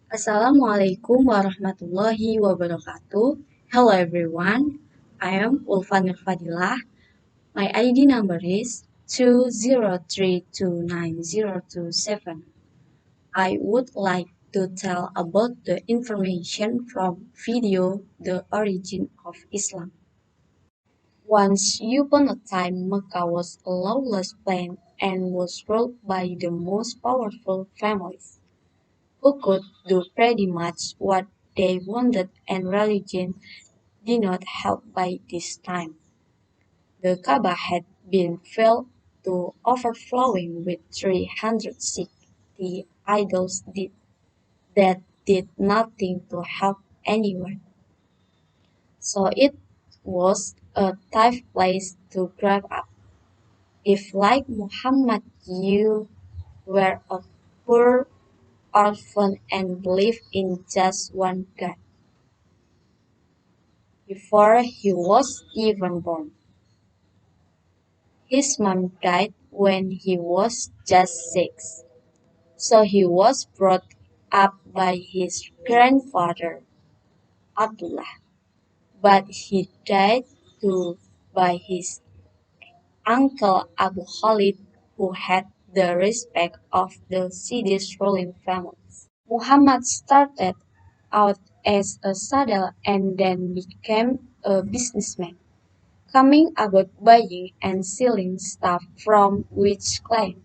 Assalamualaikum warahmatullahi wabarakatuh. Hello everyone. I am Ulfa Fadhillah. My ID number is 2032927. I would like to tell about the information from video The Origin of Islam. Once upon a time, Mecca was a lawless place and was ruled by the most powerful families, who could do pretty much what they wanted, and religion did not help by this time. The Kaaba had been filled to overflowing with 360 idols that did nothing to help anyone. So it was a tough place to grow up. If, like Muhammad, you were a poor orphan and believed in just one God, before he was even born. His mom died when he was just 6, so he was brought up by his grandfather, Abdullah, but he died too by his uncle Abu Khalid, who had the respect of the city's ruling families. Muhammad started out as a saddler and then became a businessman, coming about buying and selling stuff from which claim.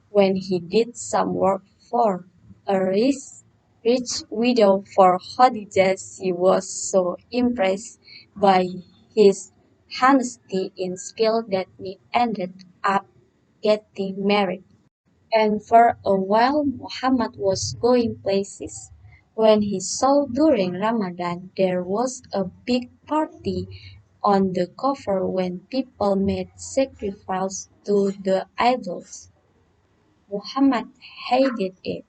When he did some work for a rich widow for Khadijah, she was so impressed by his honesty and skill that he ended up getting married. And for a while Muhammad was going places. When he saw during Ramadan there was a big party on the cover when people made sacrifices to the idols. Muhammad hated it.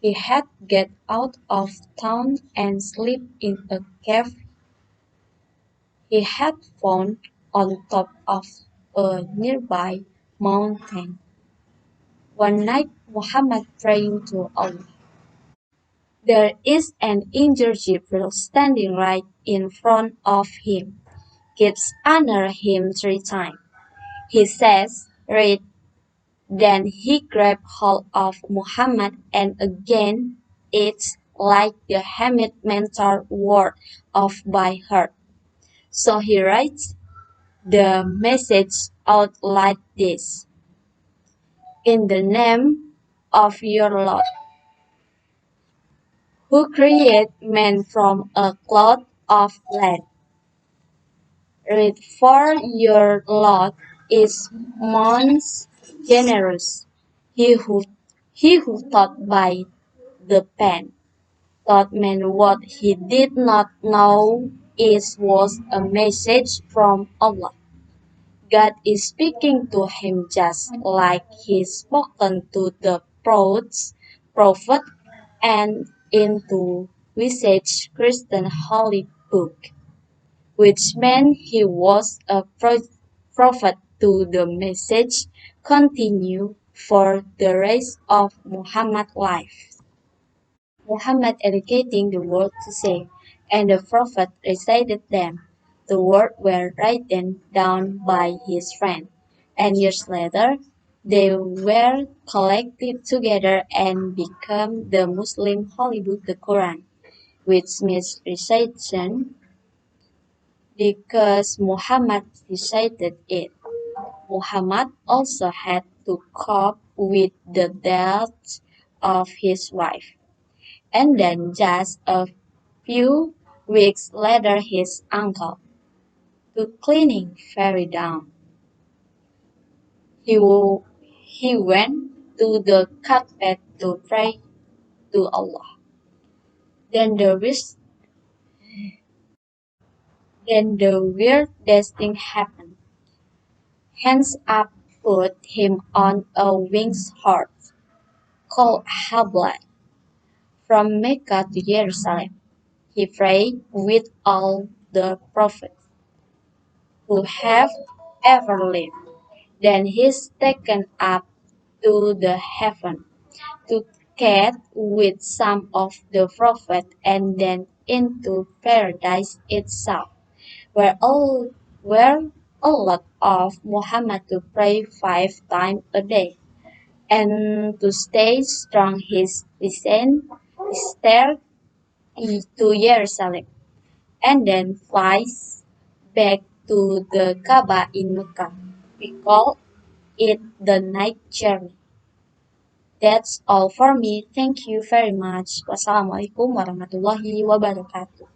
He had to get out of town and sleep in a cave he had found on top of a nearby mountain. One night Muhammad praying to Allah. There is an injured Jibril standing right in front of him. Gives honor him 3 times. He says, read. Then he grabbed hold of Muhammad and again it's like the Hamid mentor word of by heart. So he writes the message out like this. In the name of your Lord, who created man from a cloud of lead. Read for your Lord is most generous. He who, he who taught by the pen taught man what he did not know is was a message from Allah. God is speaking to him just like he spoken to the prophet and into visage Christian holy book, which meant he was a prophet to the message continue for the rest of Muhammad's life. Muhammad educating the world to say, and the prophet recited them. The words were written down by his friend, and years later they were collected together and became the Muslim holy book, the Quran, which means recitation because Muhammad recited it. Muhammad also had to cope with the death of his wife. And then just a few weeks later his uncle, to cleaning fell down. He, he went to the carpet to pray to Allah. Then the, then the weirdest thing happened. Hands up put him on a winged horse called Habla from Mecca to Jerusalem. He prayed with all the prophets who have ever lived. Then he's taken up to the heaven to cat with some of the prophet and then into paradise itself, where all where a lot of Muhammad to pray 5 times a day and to stay strong his descent stair to Jerusalem and then flies back to the Kaaba in Mecca. We call it the night journey. That's all for me. Thank you very much. Wassalamualaikum warahmatullahi wabarakatuh.